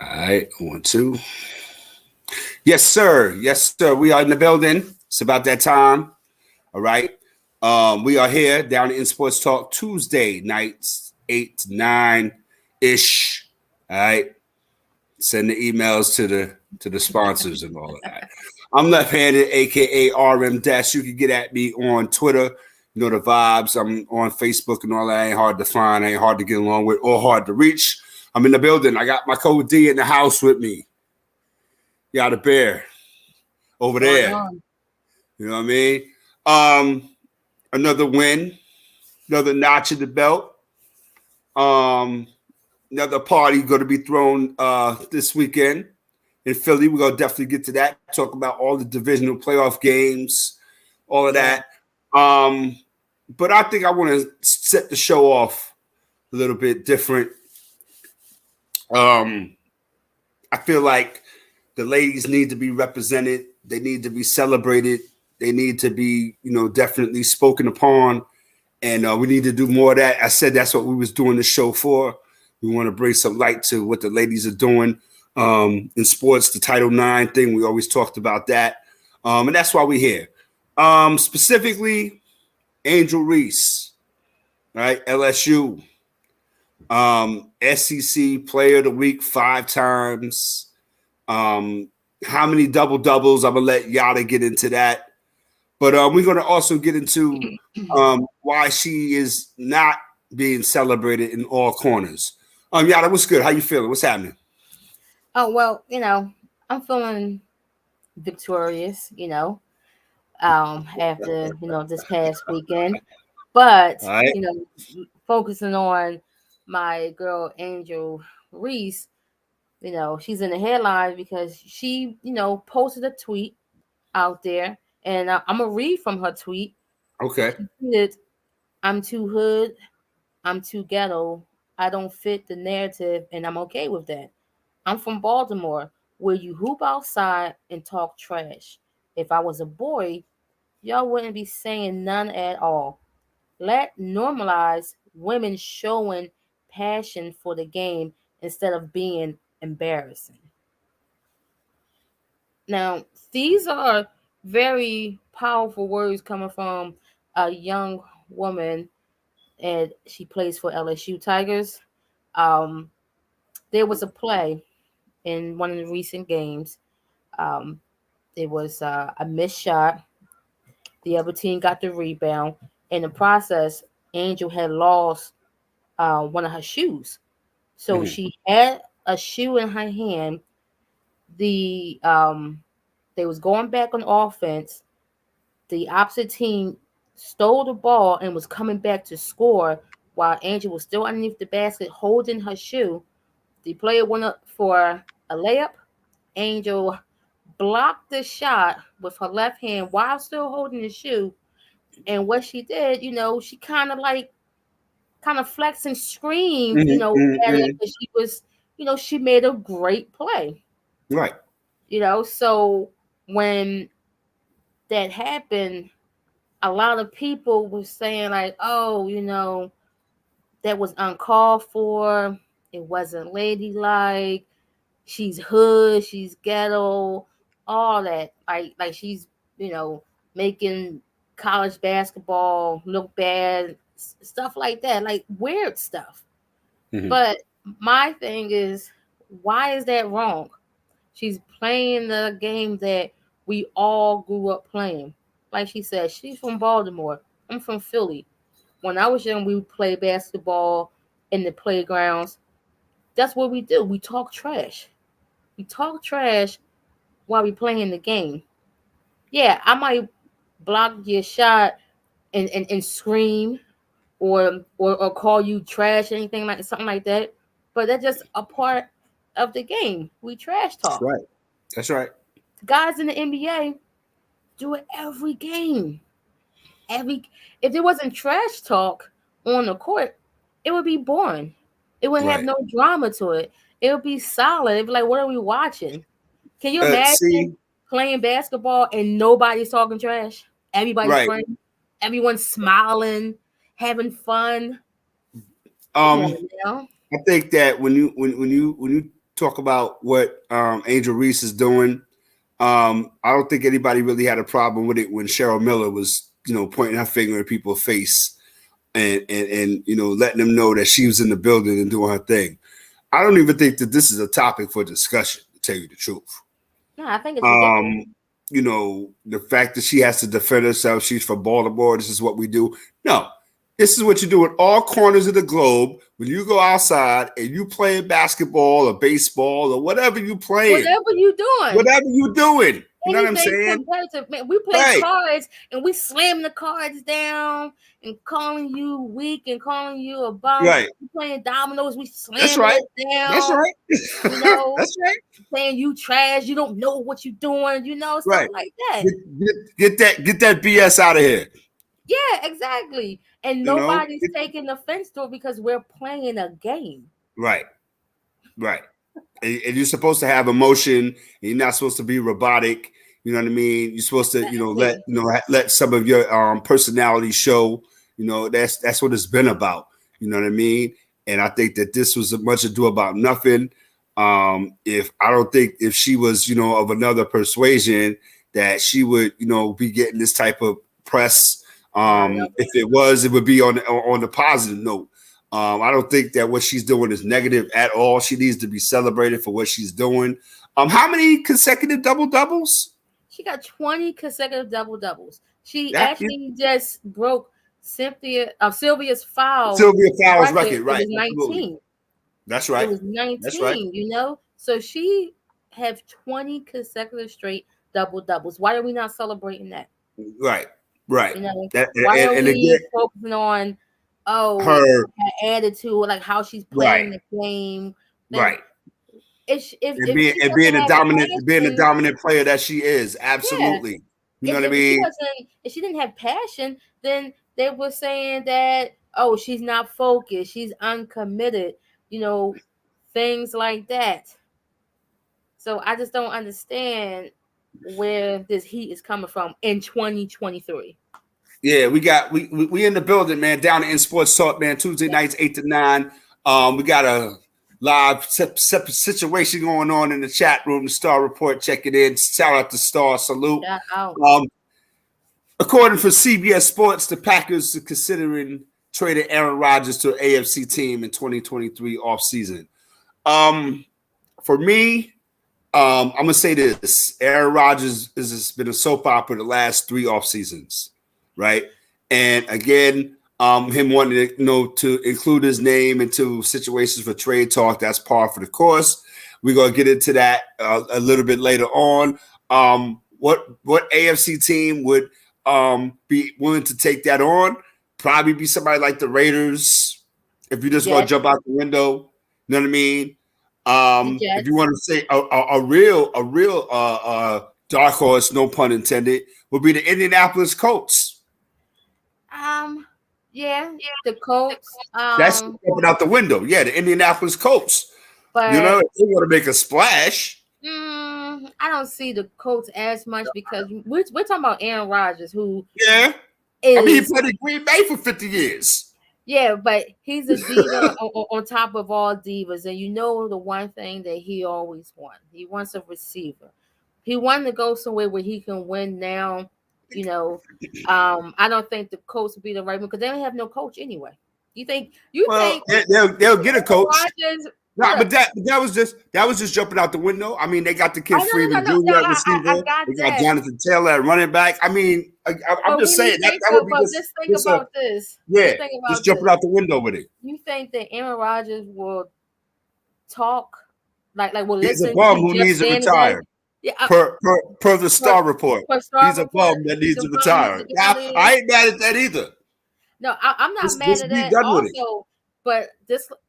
All right, 1, 2. Yes, sir. Yes, sir. We are in the building. It's about that time. All right. We are here down in Sports Talk Tuesday nights, 8 to 9 ish. All right. Send the emails to the sponsors and all of that. I'm left-handed, aka RM Dash. You can get at me on Twitter. You know the vibes. I'm on Facebook and all that. Ain't hard to find, ain't hard to get along with, or hard to reach. I'm in the building. I got my Code D in the house with me. Got a bear over Going there. on. You know what I mean? Another win, another notch in the belt. Um, Another party going to be thrown this weekend in Philly. We're going to definitely get to that. Talk about all the divisional playoff games, all of Yeah. that. But I think I want to set the show off a little bit different. I feel like the ladies need to be represented. They need to be celebrated. They need to be, definitely spoken upon. And we need to do more of that. I said that's what we was doing the show for. We want to bring some light to what the ladies are doing in sports, the Title IX thing. We always talked about that. And that's why we're here. Specifically, Angel Reese, right? LSU. SEC Player of the Week 5 times. How many double doubles? I'm gonna let Yada get into that, but we're gonna also get into why she is not being celebrated in all corners. Yada, what's good? How you feeling? What's happening? Oh well, I'm feeling victorious. After this past weekend, but All right. focusing on my girl Angel Reese. She's in the headlines because she posted a tweet out there, and I'm gonna read from her tweet. Okay. She tweeted, "I'm too hood. I'm too ghetto. I don't fit the narrative, and I'm okay with that. I'm from Baltimore, where you hoop outside and talk trash. If I was a boy, y'all wouldn't be saying none at all. Let normalize women showing passion for the game instead of being embarrassing." Now, these are very powerful words coming from a young woman, and she plays for LSU Tigers. Um, there was a play in one of the recent games. Um, it was a missed shot. The other team got the rebound. In the process, Angel had lost one of her shoes. So Mm-hmm. she had a shoe in her hand. They was going back on offense. The opposite team stole the ball and was coming back to score while Angel was still underneath the basket holding her shoe. The player went up for a layup. Angel blocked the shot with her left hand while still holding the shoe. And what she did, she kind of flexed and screamed, Mm-hmm. at her Mm-hmm. because she was, she made a great play. Right. So when that happened, a lot of people were saying like, oh, that was uncalled for. It wasn't ladylike. She's hood. She's ghetto. All that. Like she's you know making college basketball look bad. Stuff like that. Like weird stuff. Mm-hmm. But my thing is, why is that wrong? She's playing the game that we all grew up playing. Like she said, she's from Baltimore. I'm from Philly. When I was young, we would play basketball in the playgrounds. That's what we do. We talk trash. We talk trash while we playing the game. Yeah, I might block your shot and scream or call you trash, anything like something like that. But that's just a part of the game. We trash That's talk. right. That's right. Guys in the NBA do it every game. Every If there wasn't trash talk on the court, it would be boring. It would have Right. no drama to it. It would be solid. It'd be like, what are we watching? Can you See. imagine playing basketball and nobody's talking trash? Everybody's Right. friends. Everyone's smiling, having fun. Come Um. on, now. I think that when you talk about what Angel Reese is doing. I don't think anybody really had a problem with it when Cheryl Miller was, pointing her finger in people's face and letting them know that she was in the building and doing her thing. I don't even think that this is a topic for discussion, to tell you the truth. No, I think it's ridiculous. The fact that she has to defend herself, she's from Baltimore, this is what we do. No, this is what you do in all corners of the globe when you go outside and you play basketball or baseball or whatever you playing. Whatever you doing. Whatever you doing. You know what I'm Anything saying? competitive. Man, we play cards and we slam the cards down and calling you weak and calling you a bum. Right. We playing dominoes, we slam That's right. it down. That's right. That's right. Saying you trash, you don't know what you're doing, stuff right. like that. Get that BS out of here. Yeah, exactly. And nobody's taking offense to it because we're playing a game. Right. Right. And you're supposed to have emotion. And you're not supposed to be robotic. You know what I mean? You're supposed to, let some of your personality show. That's what it's been about. You know what I mean? And I think that this was much ado about nothing. If she was, of another persuasion, that she would, be getting this type of press. If it was, it would be on the positive note. I don't think that what she's doing is negative at all. She needs to be celebrated for what she's doing. How many consecutive double-doubles? She got 20 consecutive double-doubles. She actually just broke Sylvia Fowles' record. Right. It was 19. Absolutely. That's right. It was 19, that's right. So she have 20 consecutive straight double-doubles. Why are we not celebrating that? Right. Why are we focusing on her attitude, like how she's playing the game, right? Being a dominant player that she is, absolutely. Yeah. You know what I mean? If she didn't have passion, then they were saying that she's not focused, she's uncommitted, things like that. So I just don't understand where this heat is coming from in 2023. Yeah, we in the building, man. Down in Sportstalk, man. Tuesday nights 8 to 9. We got a live situation going on in the chat room. The Star Report checking in. Shout out to Star. Salute. According to CBS Sports, the Packers are considering trading Aaron Rodgers to an AFC team in 2023 offseason. For me, I'm gonna say this: Aaron Rodgers has been a soap opera the last 3 off seasons. Right. And again, him wanting to, to include his name into situations for trade talk, that's par for the course. We're going to get into that a little bit later on. What AFC team would be willing to take that on? Probably be somebody like the Raiders. If you just want to jump out the window, you know what I mean? If you want to say a real dark horse, no pun intended, would be the Indianapolis Colts. The Colts. That's jumping out the window. Yeah, the Indianapolis Colts. But they want to make a splash. I don't see the Colts as much because we're talking about Aaron Rodgers, who he played in Green Bay for 50 years. Yeah, but he's a diva on top of all divas, and the one thing that he always wants. He wants a receiver. He wanted to go somewhere where he can win now. I don't think the coach would be the right one because they don't have no coach anyway. You think they'll get a coach? But that was just jumping out the window. I mean, they got the kid Freeman Jr. at receiver. They got Jonathan Taylor at running back. I mean, I'm just saying that would be just think about this. Yeah, just jumping out the window with it. You think that Aaron Rodgers will talk like will He's listen? A bum who needs to retire. Yeah, per the Star Report, he's a bum that needs to retire. I ain't mad at that either. No, I'm not mad at that also. But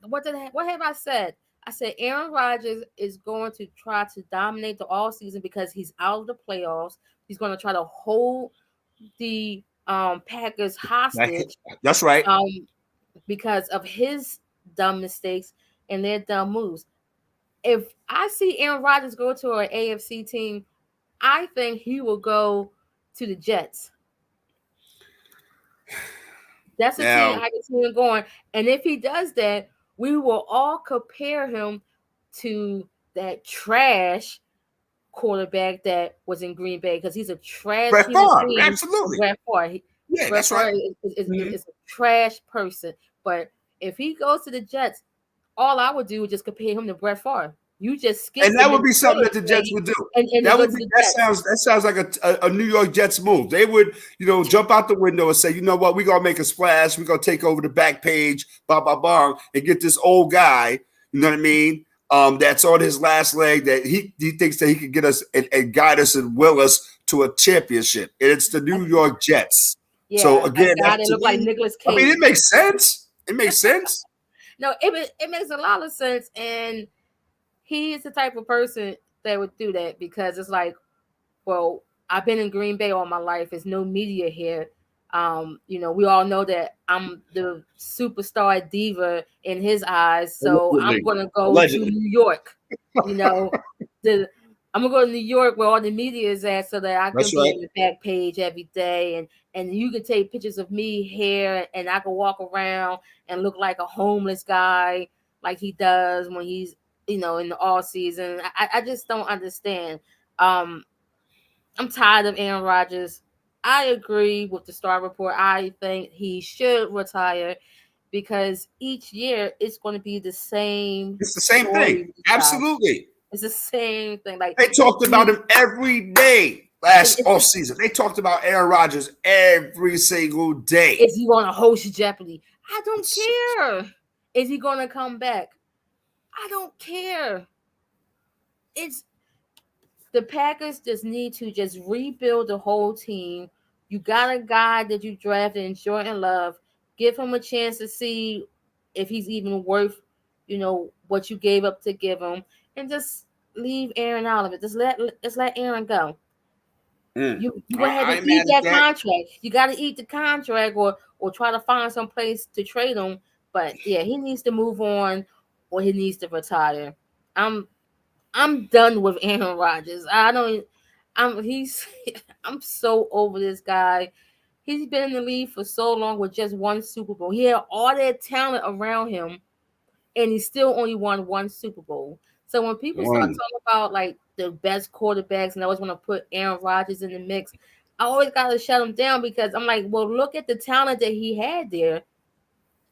what have I said? I said Aaron Rodgers is going to try to dominate the all season because he's out of the playoffs. He's going to try to hold the Packers hostage. That's right. Because of his dumb mistakes and their dumb moves. If I see Aaron Rodgers go to an AFC team, I think he will go to the Jets. That's the team I can see him going. And if he does that, we will all compare him to that trash quarterback that was in Green Bay, because he's a trash Brett human Favre, being. absolutely. Brett Favre. Yeah, Brett that's right. Favre Mhm. is a trash person. But if he goes to the Jets, all I would do is just compare him to Brett Favre. You just skip And the that would be something that the Jets Minnesota would do. and you That go would to be the Jets. that sounds like a New York Jets move. They would, jump out the window and say, you know what, we're gonna make a splash, we're gonna take over the back page, blah blah blah, and get this old guy, you know what I mean? That's on his last leg that he thinks that he can get us and guide us and will us to a championship. And it's the New York Jets. So Yeah, a again, guy that that to looked like me, Nicolas I mean, it Cage. makes sense. It makes sense. No, it makes a lot of sense, and he is the type of person that would do that, because it's like, well, I've been in Green Bay all my life. There's no media here. We all know that I'm the superstar diva in his eyes, so I'm Allegedly. gonna go to Allegedly. New York. You know, the I'm gonna go to New York where all the media is at, so that I can That's be right. on the back page every day, and you can take pictures of me here, and I can walk around and look like a homeless guy, like he does when he's in the all season. I just don't understand. Um, I'm tired of Aaron Rodgers. I agree with the Star Report. I think he should retire, because each year it's going to be the same It's the same story thing. with this guy. Absolutely. It's the same thing. Like, They talked about him every day last it's off season. They talked about Aaron Rodgers every single day. is he going to host Jeopardy? I don't care. Is he going to come back? I don't care. It's the Packers just need to just rebuild the whole team. You got a guy that you drafted in Jordan Love. Give him a chance to see if he's even worth, what you gave up to give him, and just leave Aaron out of it. Just let Aaron go. You go ahead I and ain't eat mad at that that. contract. You got to eat the contract, or try to find some place to trade him. But yeah, he needs to move on, or he needs to retire. I'm I'm done with Aaron Rodgers. I don't. I'm he's. I'm so over this guy. He's been in the league for so long with just one Super Bowl. He had all that talent around him, and he still only won one Super Bowl. So when people start One. talking about like the best quarterbacks, and I always want to put Aaron Rodgers in the mix, I always gotta shut him down, because I'm like, well, look at the talent that he had there,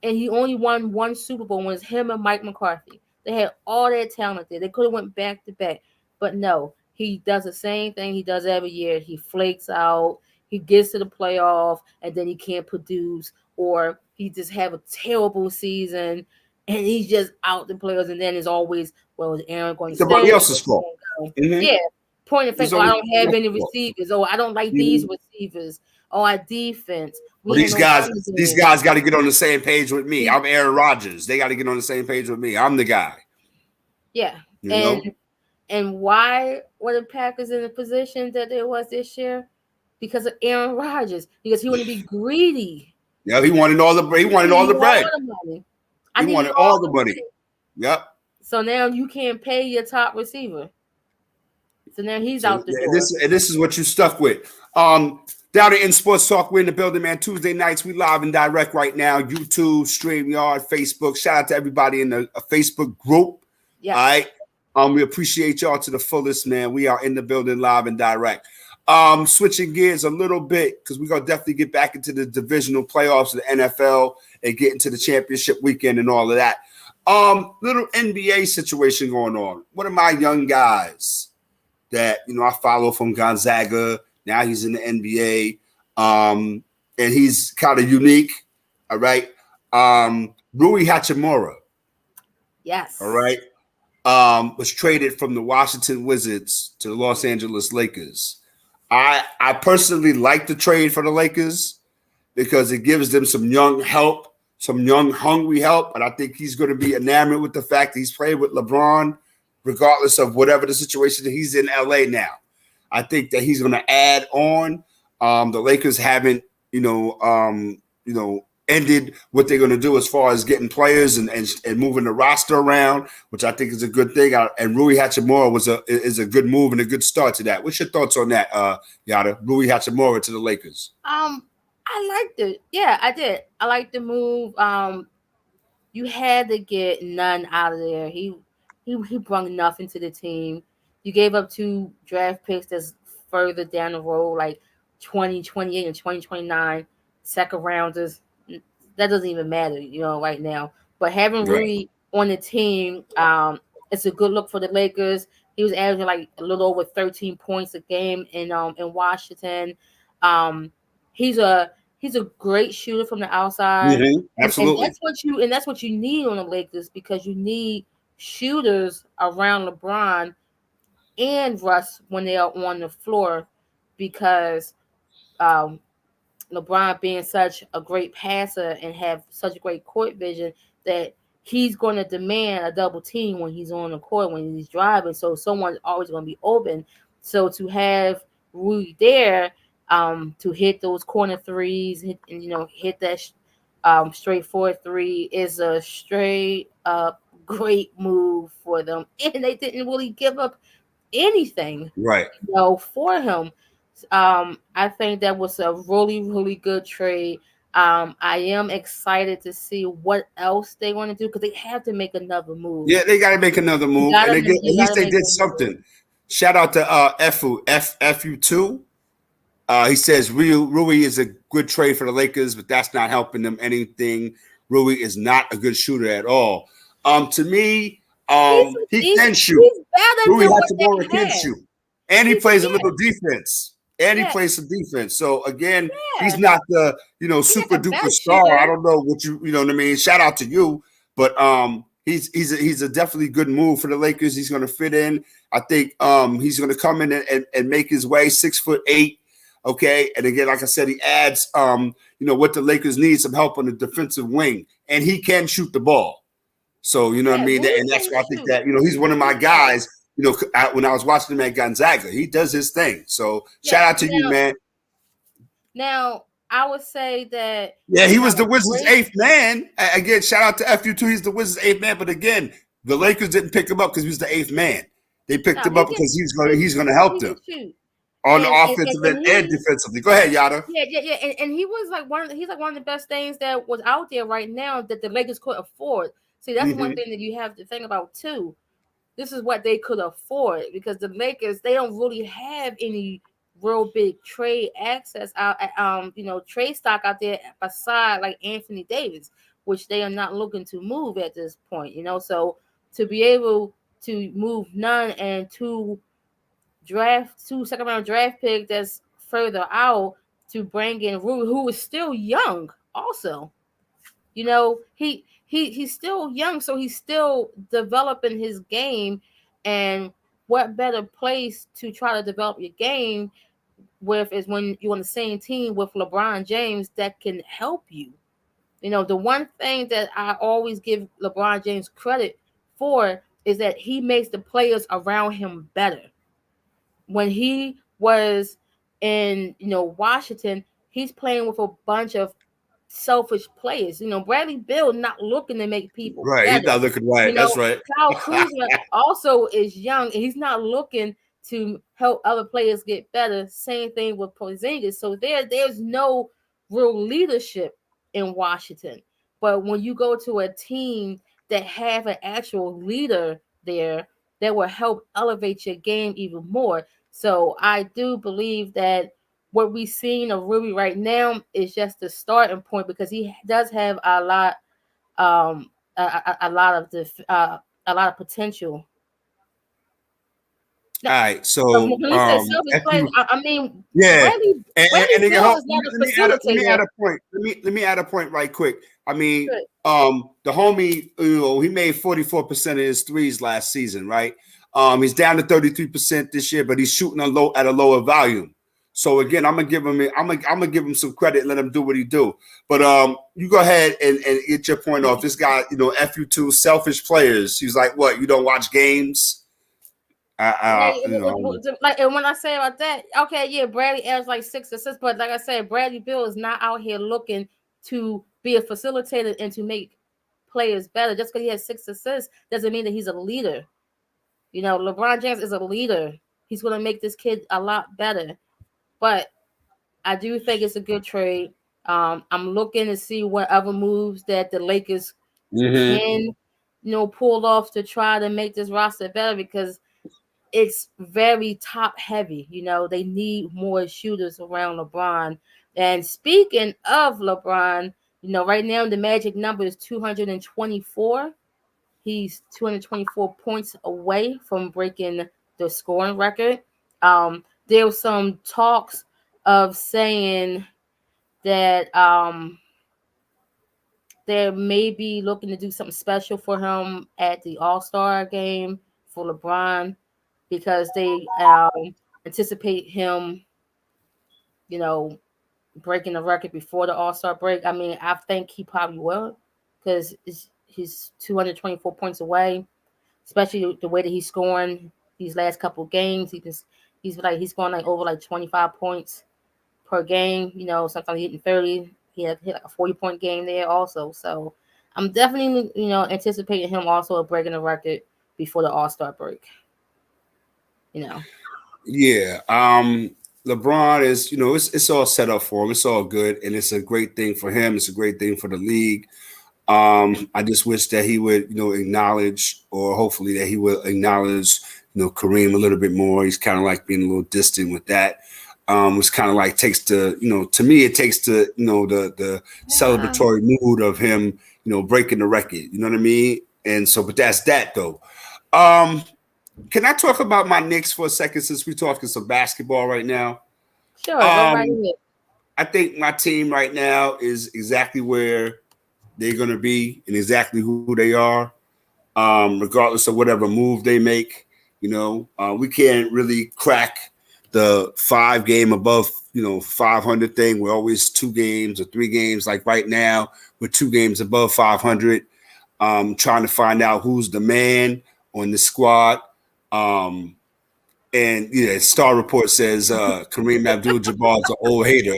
and he only won one Super Bowl when it's him and Mike McCarthy. They had all that talent there. They could have went back to back, but no. He does the same thing he does every year. He flakes out. He gets to the playoff, and then he can't produce, or he just have a terrible season, and he's just out the playoffs. And then it's always, well, is Aaron going to It's stay? everybody Is else's he fault. going to go? Mm-hmm. Yeah. Point of fact, It's oh, I always don't have somebody any else's fault. receivers. Oh, I don't like these Mhm. receivers. Oh, our defense. Well, We ain't no running these game. guys got to get on the same page with me. I'm Aaron Rodgers. They got to get on the same page with me. I'm the guy. Yeah. You And know. why were the Packers in the position that they was this year? Because of Aaron Rodgers. Because he wanted to be greedy. Yeah, he wanted all the bread. All the money. I He need wanted all all the the money. money. Yep. So now you can't pay your top receiver. So now he's So out the door. this is what you stuck with. Down in Sports Talk, we're in the building, man. Tuesday nights, we live and direct right now. YouTube, StreamYard, Facebook. Shout out to everybody in the Facebook group. Yes. All right. We appreciate y'all to the fullest, man. We are in the building live and direct. Switching gears a little bit, because we're gonna definitely get back into the divisional playoffs of the NFL and get into the championship weekend and all of that. Little NBA situation going on. One of my young guys that I follow from Gonzaga. Now he's in the NBA, and he's kind of unique. All right, Rui Hachimura. Yes. All right, was traded from the Washington Wizards to the Los Angeles Lakers. I personally like the trade for the Lakers because it gives them some young help, some young hungry help, and I think he's going to be enamored with the fact that he's playing with LeBron, regardless of whatever the situation that he's in LA now. I think that he's going to add on. The Lakers haven't, ended what they're going to do as far as getting players and moving the roster around, which I think is a good thing. And Rui Hachimura is a good move and a good start to that. What's your thoughts on that, Yada? Rui Hachimura to the Lakers. I liked it. Yeah, I did. I liked the move. You had to get none out of there. He he brought nothing to the team. You gave up 2 draft picks that's further down the road, like 2028 and 2029 second rounders. That doesn't even matter, right now. But having Right. Rui on the team, it's a good look for the Lakers. He was averaging like a little over 13 points a game in Washington. Um, he's a he's a great shooter from the outside, and Absolutely. that's what you need on the Lakers, because you need shooters around LeBron and Russ when they are on the floor, because um, LeBron being such a great passer and have such great court vision, that he's going to demand a double team when he's on the court, when he's driving. So someone's always going to be open. So to have Rui there, to hit those corner threes, hit that straightforward three is a straight up great move for them, and they didn't really give up anything, Right. for him. I think that was a really, really good trade. I am excited to see what else they want to do, because they have to make another move. Yeah, they got to make another You move, and gotta, again, at you least gotta they make did one move. something. Shout out to FU2. He says Rui is a good trade for the Lakers, but that's not helping them anything. Rui is not a good shooter at all. To me, He's he he's can shoot. he's better Rui than has what the they ball and can had. shoot, and he He's plays a yeah, little defense. And he yeah, plays some defense. So again, he's yeah. not the He's super not the duper best star. I shooter. don't know what you know what I mean. Shout out to you, but he's a definitely good move for the Lakers. He's going to fit in. I think he's going to come in and make his way. 6'8". Okay, and again, like I said, he adds what the Lakers need, some help on the defensive wing, and he can shoot the ball. So you know what I Yeah, mean, Rui and that's can why I think shoot. that he's one of my He can. guys. When I was watching him at Gonzaga, he does his thing. So Yeah. shout out to you, Now, man. now I would say that Yeah, they he have was a the Wizards' great. eighth man. Again, shout out to FU2. He's the Wizards' eighth man. But again, the Lakers didn't pick him up because he was the eighth man. They picked No, him up because he's going to he help can them shoot, on the and offensive and and he defensively. Go ahead, Yada. yeah, and he was like he's like one of the best things that was out there right now that the Lakers could afford. See, that's one Mm-hmm. thing that you have to think about too. This is what they could afford, because the Lakers, they don't really have any real big trade access out, trade stock out there beside like Anthony Davis, which they are not looking to move at this point. So to be able to move none and two second round draft pick that's further out, to bring in Rui, who is still young also. He's still young, so he's still developing his game. And what better place to try to develop your game with is when you're on the same team with LeBron James that can help you. The one thing that I always give LeBron James credit for is that he makes the players around him better. When he was in Washington, he's playing with a bunch of selfish players. Bradley Beal not looking to make people Right, he's better. not looking right. That's right. Kyle Kuzma also is young, and he's not looking to help other players get better. Same thing with Porzingis. So there's no real leadership in Washington. But when you go to a team that have an actual leader there, that will help elevate your game even more. So I do believe that what we've seen of Ruby right now is just the starting point, because he does have um, a lot of a lot of potential. Now, All right, so when he says selfish if players, you I mean yeah, Bradley and again, Bill is not a let me add facilitator. a point. Let me add a point right quick. I mean, Good. the homie, he made 44% of his threes last season, right? He's down to 33% this year, but he's shooting at a lower volume. So again, I'm gonna give him some credit, let him do what he do. But you go ahead and get your point off. This guy, FU2 selfish players. He's like, what? You don't watch games? Like, I don't know. and when I say about that, okay, yeah, Bradley averaged like 6 assists, but like I said, Bradley Bill is not out here looking to be a facilitator and to make players better. Just because he has 6 assists doesn't mean that he's a leader. LeBron James is a leader. He's going to make this kid a lot better. But I do think it's a good trade. I'm looking to see what other moves that the Lakers Mm-hmm. can pulled off to try to make this roster better because it's very top heavy. They need more shooters around LeBron. And speaking of LeBron, right now the magic number is 224. He's 224 points away from breaking the scoring record. There was some talks of saying that they may be looking to do something special for him at the All-Star game for LeBron because they anticipate him, breaking the record before the All-Star break. I mean, I think he probably will because he's 224 points away, especially the way that he's scoring these last couple of games. He's scoring like over like 25 points per game. Sometimes hitting 30. He had hit like a 40-point game there also. So I'm definitely, anticipating him also breaking the record before the All-Star break. Yeah. LeBron is, it's all set up for him. It's all good. And it's a great thing for him. It's a great thing for the league. I just wish that he would, acknowledge, or hopefully that he will acknowledge, Kareem a little bit more. He's kind of like being a little distant with that. It's kind of like takes the, to me, it takes the, the celebratory mood of him, breaking the record. You know what I mean? And so, but that's that though. Can I talk about my Knicks for a second since we're talking some basketball right now? Sure, go right ahead. I think my team right now is exactly where they're going to be and exactly who they are, regardless of whatever move they make. We can't really crack the 5 game above, 500 thing. We're always 2 games or 3 games. Like right now, we're 2 games above 500. Trying to find out who's the man on the squad. And Star Report says Kareem Abdul-Jabbar's an old hater.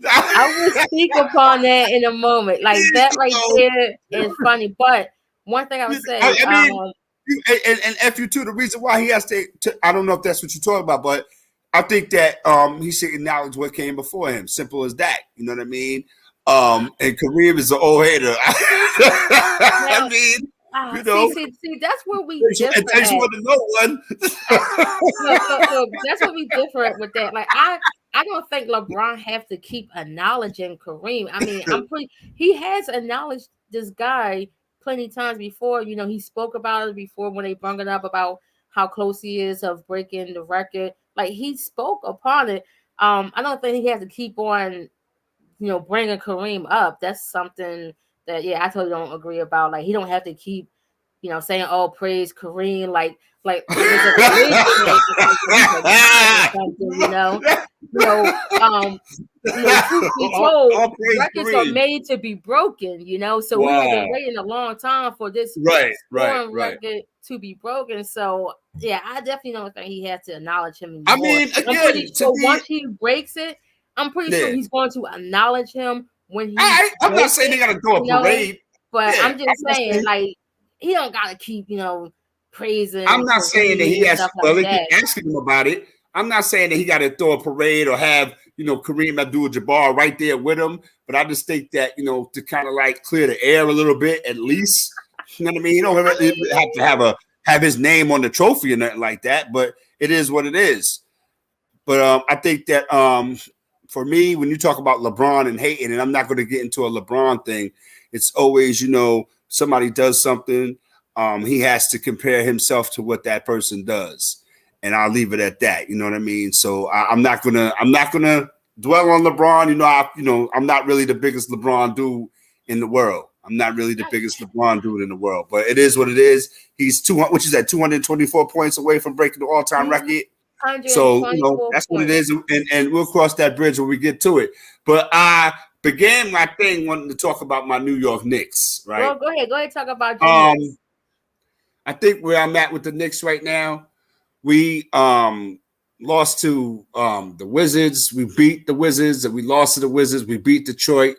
I will speak upon that in a moment. Like that right there is funny. But one thing I would say, I mean, and F you too. The reason why he has to, I don't know if that's what you're talking about, but I think that he should acknowledge what came before him. Simple as that. You know what I mean? And Kareem is an old hater. I mean. See, that's where we differ. It takes one to know one. Look, that's where we differ with that. Like I don't think LeBron have to keep acknowledging Kareem. I mean, he has acknowledged this guy plenty times before. He spoke about it before when they brought it up about how close he is of breaking the record. Like he spoke upon it. I don't think he has to keep on, bringing Kareem up. That's something that, I totally don't agree about. Like he don't have to keep, saying, "Oh, praise Kareem," like it was truth be told, records are made to be broken. So we have been waiting a long time for this record to be broken. So I definitely don't think he has to acknowledge him anymore. I mean, again, once he breaks it, I'm pretty sure he's going to acknowledge him when he. I'm not saying they got to throw a parade, but I'm just saying, like, he don't got to keep, praising. I'm not saying that he has to. Well, they keep asking him about it. I'm not saying that he got to throw a parade or have, Kareem Abdul-Jabbar right there with him. But I just think that, to kind of like clear the air a little bit, at least. You know what I mean? You don't have to have his name on the trophy or nothing like that. But it is what it is. But I think that for me, when you talk about LeBron and hating, and I'm not going to get into a LeBron thing, it's always, somebody does something, he has to compare himself to what that person does, and I'll leave it at that. You know what I mean? So I'm not gonna dwell on LeBron. I'm not really the biggest LeBron dude in the world. I'm not really the biggest LeBron dude in the world, but it is what it is. He's 224 points away from breaking the all-time record. So that's what it is, and we'll cross that bridge when we get to it. But I began my thing wanting to talk about my New York Knicks, right? Well, go ahead, talk about your Knicks. I think where I'm at with the Knicks right now, we lost to the Wizards. We beat the Wizards, and we lost to the Wizards. We beat Detroit.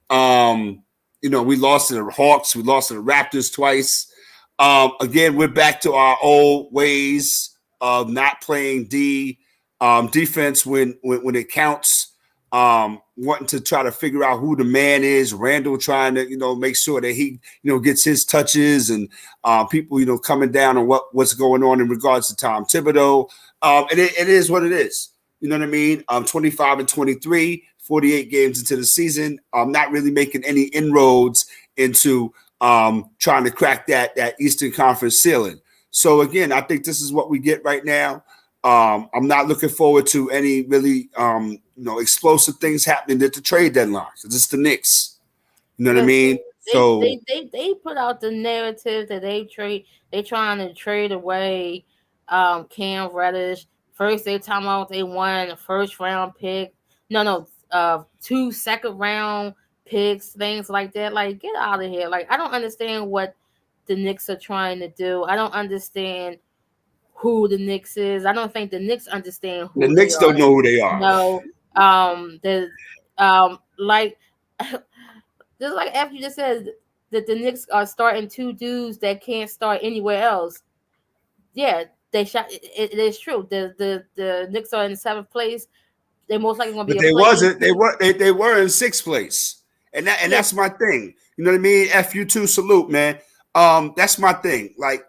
We lost to the Hawks. We lost to the Raptors twice. Again, we're back to our old ways of not playing defense when it counts. wanting to try to figure out who the man is. Randall trying to, make sure that he, gets his touches, and people, coming down on what's going on in regards to Tom Thibodeau. It is what it is. You know what I mean? 25 and 23, 48 games into the season. Not really making any inroads into trying to crack that Eastern Conference ceiling. So again, I think this is what we get right now. I'm not looking forward to any really explosive things happening at the trade deadline. It's the Knicks. You know what I mean? They put out the narrative that they trying to trade away Cam Reddish. First they talking about they won a first round pick. No, 2 second round picks, things like that. Like, get out of here. Like, I don't understand what the Knicks are trying to do. I don't understand who the Knicks is. I don't think the Knicks understand who the Knicks don't know who they are. No, like just like after you just said that the Knicks are starting 2 dudes that can't start anywhere else. Yeah, they shot. It is true. The Knicks are in 7th place. They most likely going to be. But they wasn't. They were in 6th place, and that's my thing. You know what I mean? FU2 salute, man. That's my thing. Like,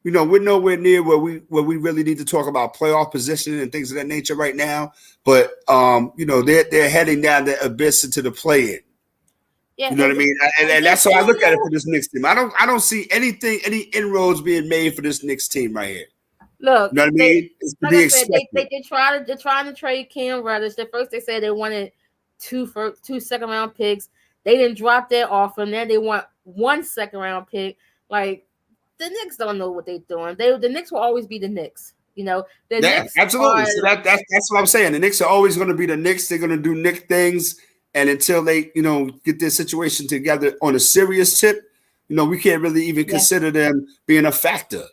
we're nowhere near where we really need to talk about playoff position and things of that nature right now. But they're heading down the abyss into the play-in. Yeah, you know what I mean? And that's how I look at it for this Knicks team. I don't see any inroads being made for this Knicks team right here. Look, you know what I mean? It's to be expected. They're trying to trade Cam Reddish. At first they said they wanted 2 second round picks. They didn't drop their offer. Then they want 1 second round pick. Like, the Knicks don't know what they're doing. The Knicks will always be the Knicks. Knicks absolutely. So that's what I'm saying. The Knicks are always going to be the Knicks. They're going to do Knick things, and until they get their situation together on a serious tip, we can't really even consider them being a factor.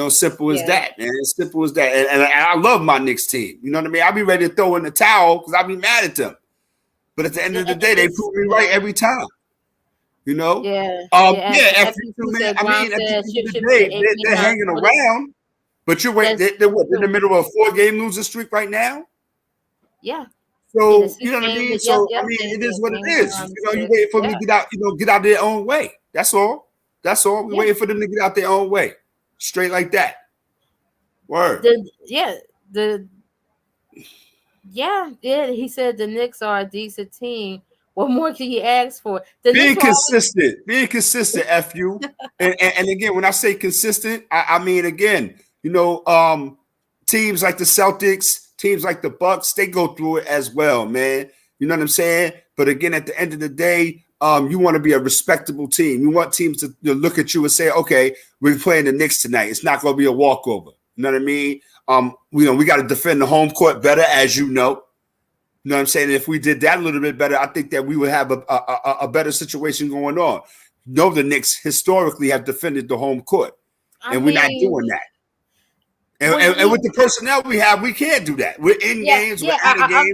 Simple as that, man. As simple as that. And I love my Knicks team. You know what I mean? I'll be ready to throw in the towel because I'll be mad at them. But at the end of the day, they prove me right every time. Yeah. FU2, man. I mean, at the end of the day, they're hanging around. But you're waiting. They're in the middle of a 4-game losing streak right now. Yeah. So you know what I mean. So I mean, it is what it is. You waiting for them to get out. Get out their own way. That's all. We're waiting for them to get out their own way. Straight like that. Word. He said the Knicks are a decent team. What more can you ask for? Being consistent, FU. and again, when I say consistent, I mean, again, teams like the Celtics, teams like the Bucks, they go through it as well, man. You know what I'm saying? But again, at the end of the day, you want to be a respectable team. You want teams to look at you and say, okay, we're playing the Knicks tonight. It's not going to be a walkover. You know what I mean? We got to defend the home court better, as you know. You know what I'm saying? If we did that a little bit better, I think that we would have a better situation going on. The Knicks historically have defended the home court, and we're not doing that. And with the personnel we have, we can't do that. We're in games, we're out of games,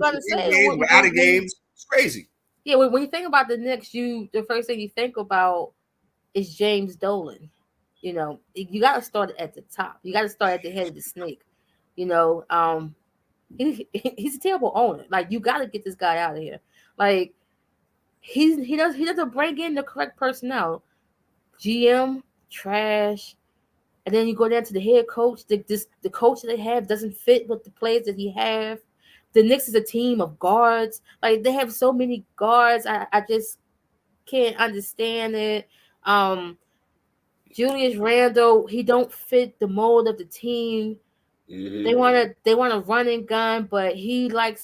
we're out of games. It's crazy. Yeah, when you think about the Knicks, the first thing you think about is James Dolan. You got to start at the top. You got to start at the head of the snake. He's a terrible owner. Like, you got to get this guy out of here. Like, he doesn't bring in the correct personnel. GM trash, and then you go down to the head coach. The coach that they have doesn't fit with the players that he have. The Knicks is a team of guards. Like, they have so many guards. I just can't understand it. Julius Randle, he don't fit the mold of the team. Mm-hmm. They want to run and gun, but he plays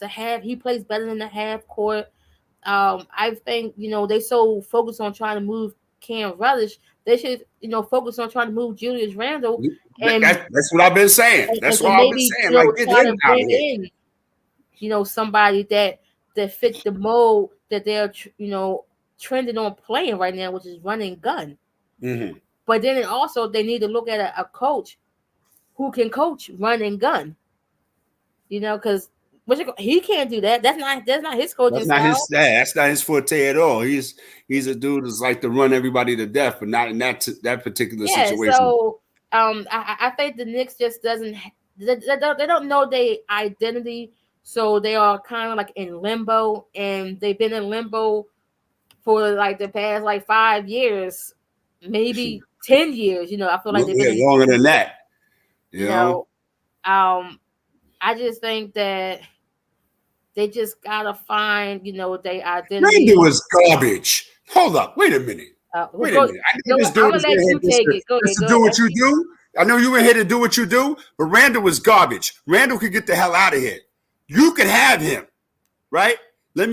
better than the half court. I think, they so focused on trying to move Cam Reddish, they should, focus on trying to move Julius Randle. And that's what I've been saying. That's what I've been saying. Like, get him out of here. Somebody that fit the mold that they're, trending on playing right now, which is run and gun. Mm-hmm. But then also they need to look at a coach who can coach run and gun. Because he can't do that. That's not his coaching style. That's not his forte at all. He's a dude that's like to run everybody to death, but not in that particular situation. So I think the Knicks just they don't know their identity. So they are kind of like in limbo, and they've been in limbo for like the past like 5 years, maybe 10 years. I feel like they've been Yeah, in longer than limbo. that. You You know, know, um, I just think that they just gotta find their Randall identity. was garbage. Hold up, wait a minute. Well, Wait a go. minute. I know No, this I'm dude gonna is in let here you take it. Go just ahead. to Go do ahead. what you do. I know you in here to do what you do, but Randall was garbage. Randall could get the hell out of here. You could have him, right? Let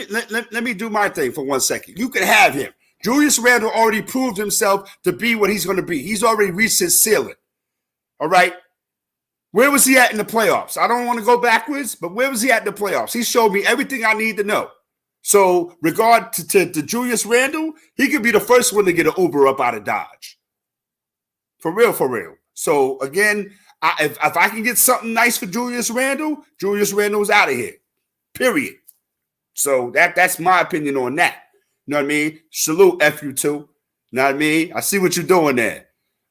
me do my thing for 1 second. You could have him. Julius Randle already proved himself to be what he's going to be. He's already reached his ceiling. All right. Where was he at in the playoffs? I don't want to go backwards, but where was he at in the playoffs? He showed me everything I need to know. So, regard to Julius Randle, he could be the first one to get an Uber up out of Dodge. For real, for real. So, again, if I can get something nice for Julius Randle's out of here. Period. So that's my opinion on that. You know what I mean? Salute FU2. You know what I mean? I see what you're doing there.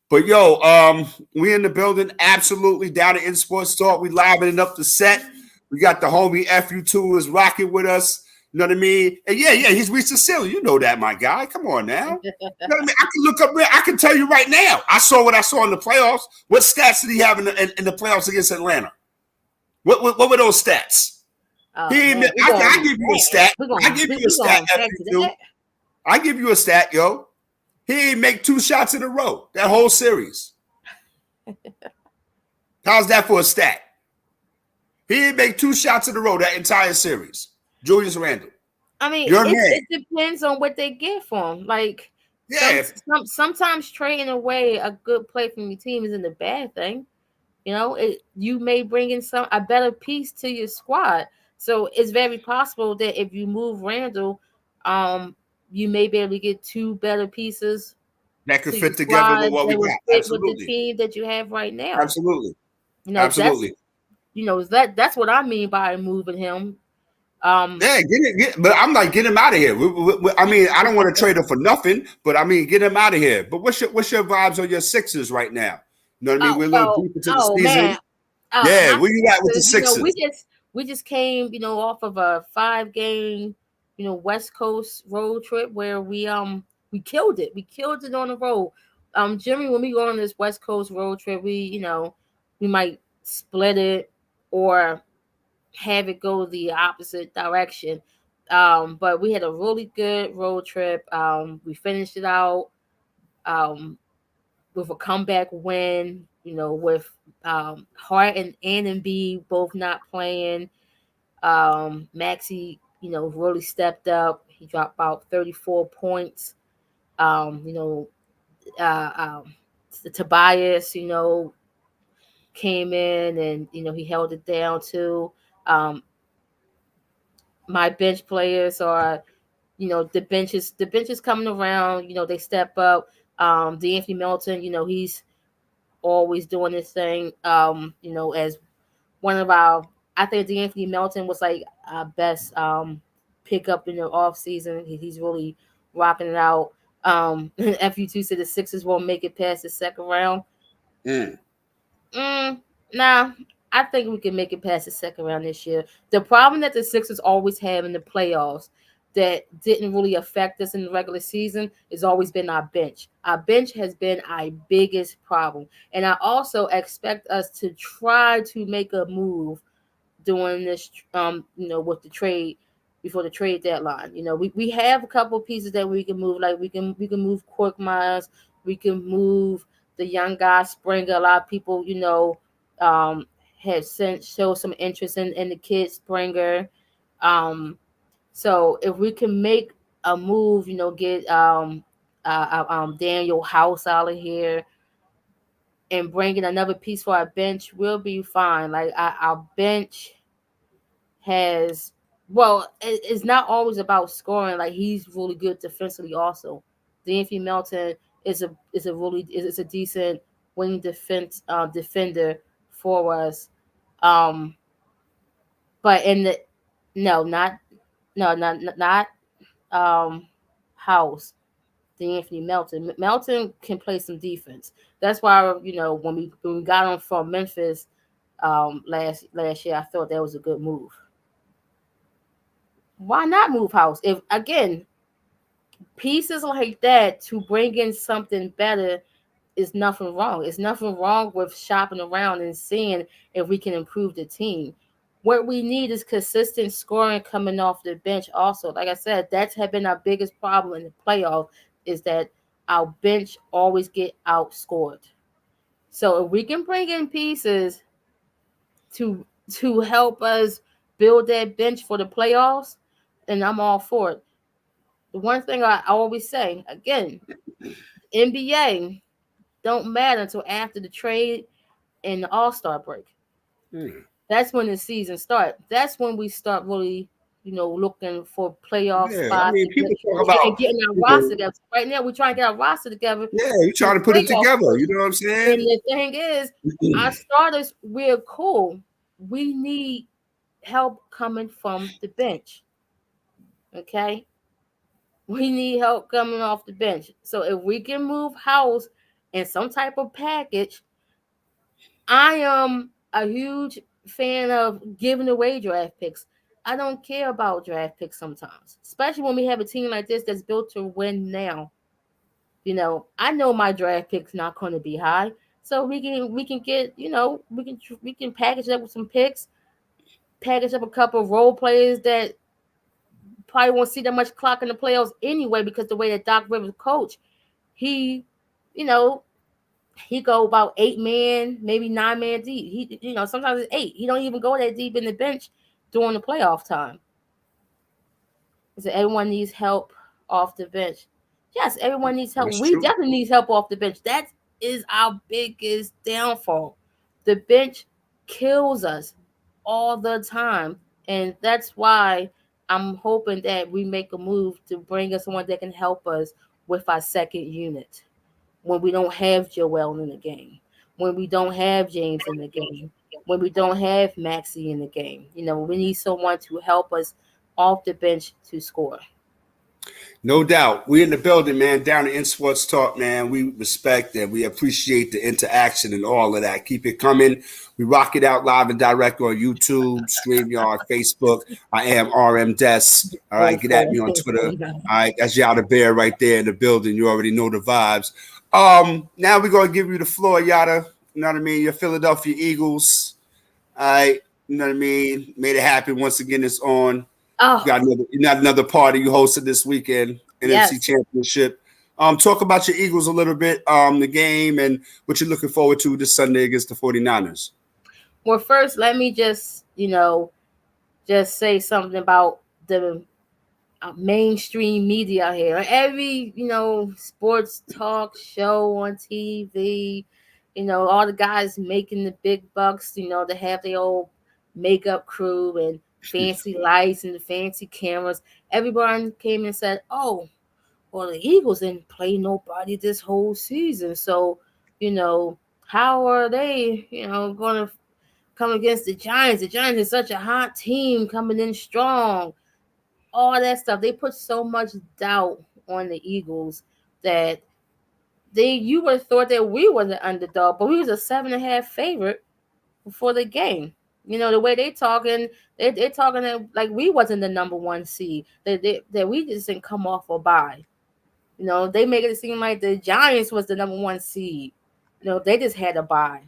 But yo, we in the building, absolutely down in Sports Talk. We livening up the set. We got the homie FU2 is rocking with us. You know what I mean? And yeah, he's reached the ceiling. You know that, my guy. Come on now. You know what I mean? I can look up. I can tell you right now. I saw what I saw in the playoffs. What stats did he have in the playoffs against Atlanta? What were those stats? Oh man, I give you a stat. I give you a we stat, going back to FU2. that. I give you a stat, yo. He didn't make 2 shots in a row that whole series. How's that for a stat? He didn't make 2 shots in a row that entire series. Julius Randle. I mean, Your man. it depends on what they get from him. Like Yeah. sometimes trading away a good play from your team isn't a bad thing. You may bring in a better piece to your squad. So it's very possible that if you move Randall, you may be able to get 2 better pieces That could to your fit together with squad what we that will got. fit with the Absolutely. team that you have right now. Absolutely. That's Absolutely. that's what I mean by moving him. Yeah, but I'm like, get him out of here. I mean, I don't want to trade him for nothing, but I mean, get him out of here. But what's your vibes on your Sixers right now? You know what I mean? We're a little deep into the season. Man, Yeah, my where you at with the Sixers, Sixers? we just came, off of a 5-game, West Coast road trip where we killed it. We killed it on the road. Jimmy, when we go on this West Coast road trip, we might split it or have it go the opposite direction. But we had a really good road trip. We finished it out um, with a comeback win. With Hart and B both not playing. Maxi, really stepped up. He dropped about 34 points. You know, Tobias, came in and he held it down too. Um, my bench players are, the benches coming around. They step up. D'Anthony Melton, he's always doing this thing. As one of our, I think D'Anthony Melton was like our best pickup in the off season. He's really rocking it out. FU2 said the Sixers won't make it past the second round. Mm. Nah, I think we can make it past the second round this year. The problem that the Sixers always have in the playoffs that didn't really affect us in the regular season has always been our bench. Our bench has been our biggest problem. And I also expect us to try to make a move doing this with the trade before the trade deadline. We have a couple pieces that we can move. Like we can move Cork Myers, we can move the young guy Springer. A lot of people, um have show some interest in the kid Springer. So if we can make a move, get Daniel House out of here and bring in another piece for our bench, we'll be fine. Like our bench has, well, it's not always about scoring. Like he's really good defensively also. D'Anthony Melton is a decent wing defender for us. Um, but in the no, not no, not House. D'Anthony Melton. Melton can play some defense. That's why when we got him from Memphis last year, I thought that was a good move. Why not move house? If again, pieces like that to bring in something better is nothing wrong. It's nothing wrong with shopping around and seeing if we can improve the team. What we need is consistent scoring coming off the bench. Also, like I said, that's have been our biggest problem in the playoff is that our bench always get outscored. So if we can bring in pieces to help us build that bench for the playoffs, then I'm all for it. The one thing I always say again, NBA don't matter until after the trade and the All Star break. Hmm. That's when the season starts. That's when we start really, looking for playoff Yeah, I spots mean, and, people talk and about, getting our you roster know, together. Right now, we're trying to get our roster together yeah, you for trying to put it playoff together. push. You know what I'm And saying? the thing is, our starters, we're cool. We need help coming from the bench. Okay, we need help coming off the bench. So if we can move House in some type of package, I am a huge fan of giving away draft picks. I don't care about draft picks sometimes, especially when we have a team like this that's built to win now. I know my draft pick's not going to be high, so we can get we can package it up with some picks, package up a couple of role players that probably won't see that much clock in the playoffs anyway because the way that Doc Rivers coach, he, you know, he go about 8 man, maybe 9 man deep. He sometimes it's eight. He don't even go that deep in the bench during the playoff time. So everyone needs help off the bench. Yes, everyone needs help. That's We true. definitely need help off the bench. That is our biggest downfall. The bench kills us all the time, and that's why I'm hoping that we make a move to bring us someone that can help us with our second unit when we don't have Joel in the game, when we don't have James in the game, when we don't have Maxi in the game. We need someone to help us off the bench to score. No doubt. We in the building, man, down in Sports Talk, man. We respect and we appreciate the interaction and all of that. Keep it coming. We rock it out live and direct on YouTube, StreamYard, Facebook. I am RM Des. All right, Go get at for me on Twitter. it. All right, that's Yada Bear right there in the building. You already know the vibes. Now we're gonna give you the floor, Yada. You know what I mean? Your Philadelphia Eagles. All right, you know what I mean? Made it happen once again. It's on. Oh, You got another party you hosted this weekend, NFC yes. Championship. Talk about your Eagles a little bit, the game and what you're looking forward to this Sunday against the 49ers. Well, first, let me just say something about the mainstream media here. Every sports talk show on TV, all the guys making the big bucks. They have their old makeup crew and fancy lights and the fancy cameras. Everyone came and said, "Oh, well, the Eagles didn't play nobody this whole season, so you know." How are they, going to come against the Giants? The Giants is such a hot team coming in strong, all that stuff. They put so much doubt on the Eagles that you would have thought that we were the underdog, but we was a 7.5 favorite before the game. The way they talking like we wasn't the number one seed. That we just didn't come off a bye. They make it seem like the Giants was the number one seed. They just had a bye.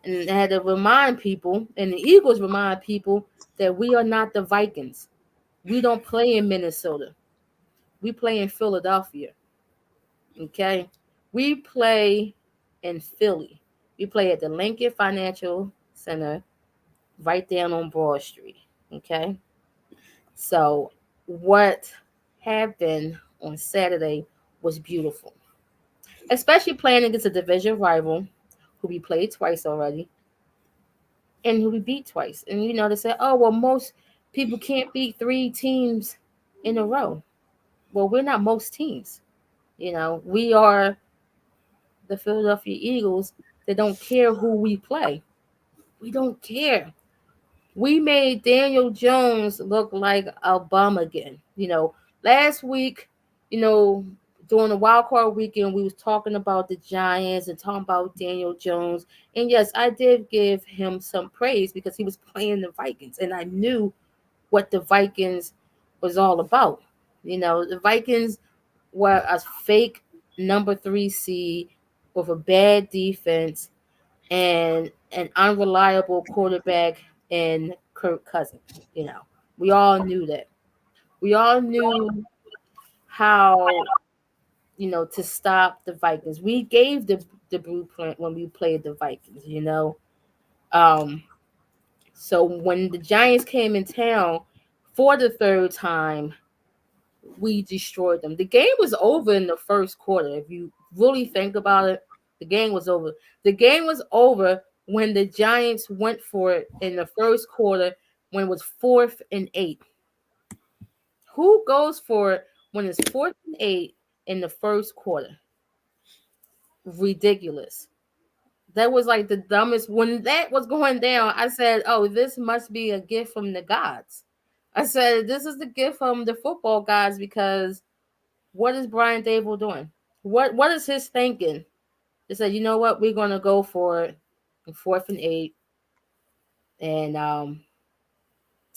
And they had to remind people, and the Eagles remind people that we are not the Vikings. We don't play in Minnesota. We play in Philadelphia. Okay. We play in Philly. We play at the Lincoln Financial Center right down on Broad Street. Okay. So what happened on Saturday was beautiful, especially playing against a division rival who we played twice already and who we beat twice. And they say, oh well, most people can't beat three teams in a row. Well, we're not most teams. We are the Philadelphia Eagles that don't care who we play. We don't care. We made Daniel Jones look like Obama again. Last week, you know, during the wild card weekend, we was talking about the Giants and talking about Daniel Jones. And yes, I did give him some praise because he was playing the Vikings, and I knew what the Vikings was all about. The Vikings were a fake number 3 seed with a bad defense and an unreliable quarterback in Kirk Cousins. We all knew that. We all knew how to stop the Vikings. We gave the blueprint when we played the Vikings. Um, so when the Giants came in town for the third time, we destroyed them. The game was over in the first quarter. If you really think about it, the game was over. The game was over when the Giants went for it in the first quarter when it was 4th and 8. Who goes for it when it's 4th and 8 in the first quarter? Ridiculous. That was like the dumbest. When that was going down, I said, "Oh, this must be a gift from the gods." I said, "This is the gift from the football gods because what is Brian Dable doing? What is his thinking?" They said, "You know what? We're gonna go for it in 4th and 8 and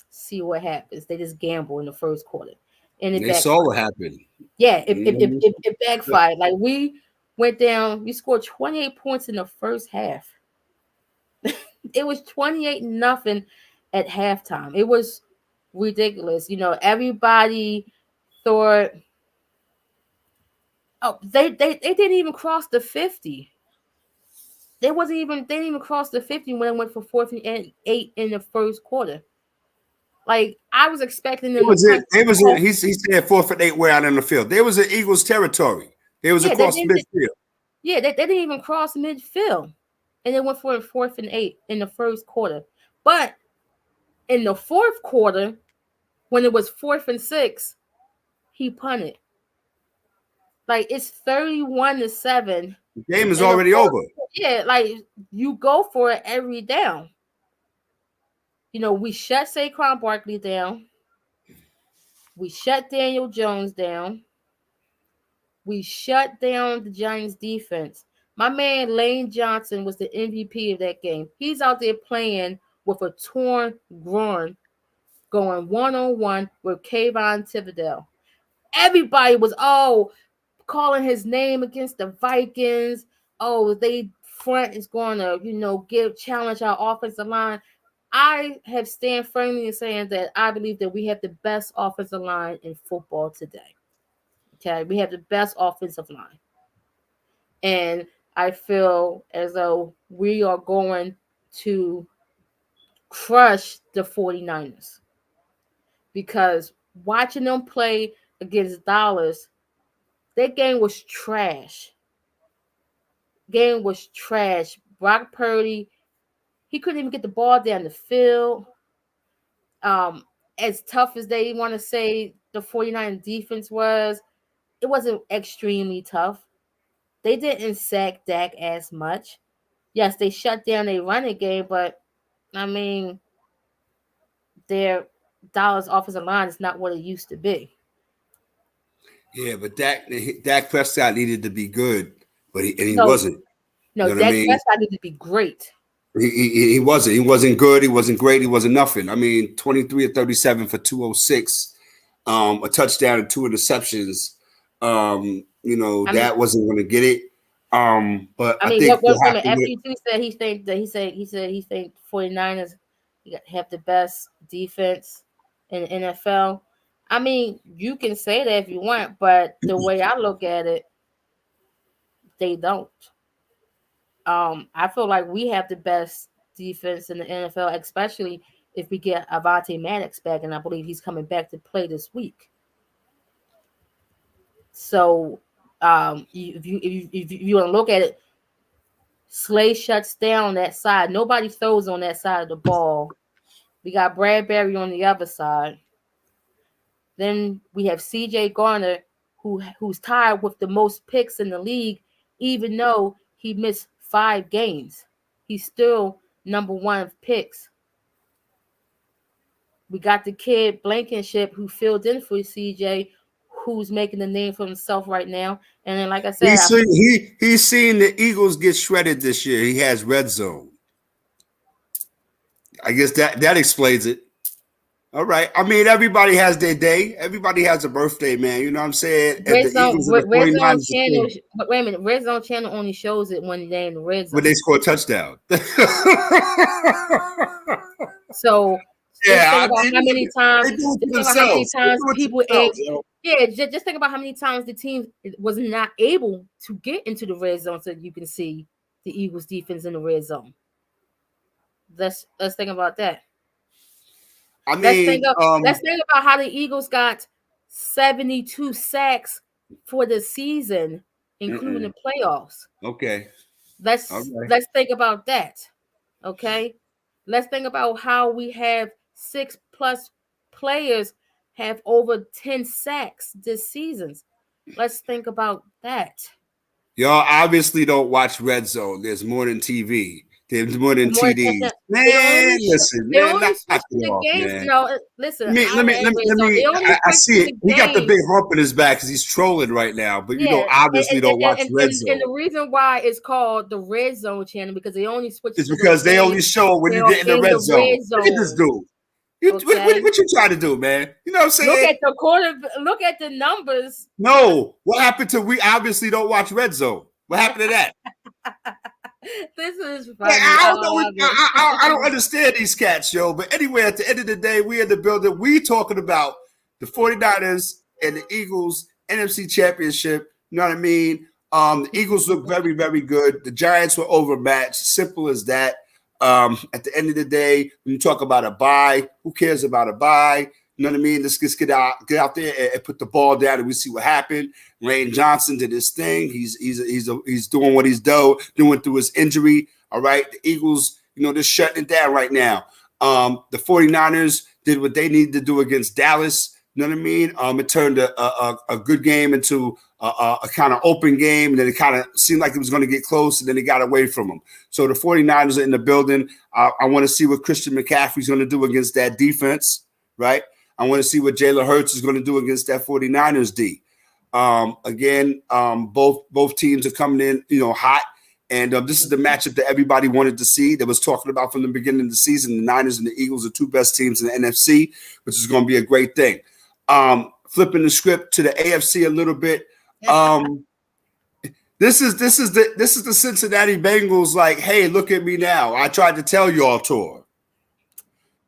see what happens." They just gamble in the first quarter, and And it they saw backfired. what happened. Yeah, Mm-hmm. it backfired. Like we went down. We scored 28 points in the first half. It was 28-0 at halftime. It was ridiculous. Everybody thought, oh, they didn't even cross the 50. They didn't even cross the 50 when it went for 4th and 8 in the first quarter. Like I was expecting It them to was it. punch They the was. ball. He said 4th and 8 way out on the field. They was in Eagles territory. They was Yeah, they across didn't. midfield. Yeah, they didn't even cross midfield, and they went for a 4th and 8 in the first quarter. But in the fourth quarter, when it was 4th and 6, he punted. Like it's 31-7 The game is in the already fourth. over. Yeah, like you go for it every down. We shut Saquon Barkley down. We shut Daniel Jones down. We shut down the Giants defense. My man Lane Johnson was the MVP of that game. He's out there playing with a torn groin, going 1-on-1 with Kayvon Thibodeau. Everybody was calling his name against the Vikings. Oh, they front is going to, give challenge our offensive line. I have stand firmly in saying that I believe that we have the best offensive line in football today. Okay, we have the best offensive line. And I feel as though we are going to crush the 49ers because watching them play against Dallas, that game was trash. Game was trash. Brock Purdy, he couldn't even get the ball down the field. As tough as they want to say the 49 defense was, it wasn't extremely tough. They didn't sack Dak as much. Yes, they shut down a running game, but I mean, their Dallas offensive line is not what it used to be. Yeah, but Dak Prescott needed to be good, but he No, wasn't. no, You know what I Dak mean? Prescott needed to be great. He wasn't. He wasn't good. He wasn't great. He wasn't nothing. I mean, 23 or 37 for 206, a touchdown and 2 interceptions. I mean, That wasn't going to get it. But I I mean, think what what wait a minute, happened. FQ2 said he think 49ers have the best defense in the NFL. I mean, you can say that if you want, but the way I look at it, they don't. I feel like we have the best defense in the NFL, especially if we get Avante Maddox back, and I believe he's coming back to play this week. So, if you want to look at it, Slay shuts down that side. Nobody throws on that side of the ball. We got Bradbury on the other side. Then we have CJ Garner, who's tied with the most picks in the league, even though he missed 5 games. He's still number one of picks. We got the kid Blankenship who filled in for CJ, who's making the name for himself right now. And then, like I said, He's seen the Eagles get shredded this year. He has red zone. I guess that explains it. All right. I mean, everybody has their day. Everybody has a birthday, man. You know what I'm saying? And the Eagles and the Red Zone 49ers channel. But wait a minute, Red Zone channel only shows it when they're in the red when zone. they score a touchdown. So just Yeah, think I about mean, how many times. they do it to Just think about how many themselves. They times do it to people. themselves, yo. Yeah, just think about how many times the team was not able to get into the red zone, so you can see the Eagles defense in the red zone. Let's think about that. I mean, Let's think about how the Eagles got 72 sacks for the season, including the playoffs. okay. All right. Let's think about that. Okay. Let's think about how we have 6+ players have over 10 sacks this season. Let's think about that. Y'all obviously don't watch Red Zone. There's more than TV. There's more than More TDs. than Man, listen, they man, only knock switch it the off, games. man. No, listen, Let me. They only I switch see it. the He got the big games. hump in his back because he's trolling right now. But you Yeah, know, obviously don't watch Red and Zone. the reason why it's called the Red Zone channel because they only switch It's to those because they only games. show when They you are get in the in red the zone. red Look at this zone. dude. You, Okay. what you trying to do, man? You know what I'm saying? Look at the quarter. Look at the numbers. No. What happened to we obviously don't watch Red Zone? What happened to that? This is funny. Like, I don't know. I don't understand these cats, yo. But anyway, at the end of the day, we in the building. We talking about the 49ers and the Eagles NFC Championship. You know what I mean? The Eagles look very, very good. The Giants were overmatched. Simple as that. At the end of the day, when you talk about a bye, who cares about a bye? You know what I mean? Let's just get out there and put the ball down, and we see what happened. Lane Johnson did his thing. He's doing what he's doing through his injury. All right, the Eagles, you know, they're shutting it down right now. The 49ers did what they needed to do against Dallas. You know what I mean? It turned a good game into a kind of open game. And then it kind of seemed like it was going to get close, and then it got away from them. So the 49ers are in the building. I want to see what Christian McCaffrey's going to do against that defense, right? I want to see what Jalen Hurts is going to do against that 49ers D. Again, both teams are coming in, you know, hot. And this is the matchup that everybody wanted to see, that was talking about from the beginning of the season. The Niners and the Eagles are two best teams in the NFC, which is going to be a great thing. Flipping the script to the AFC a little bit. This is the Cincinnati Bengals. Like, hey, look at me now. I tried to tell y'all tour.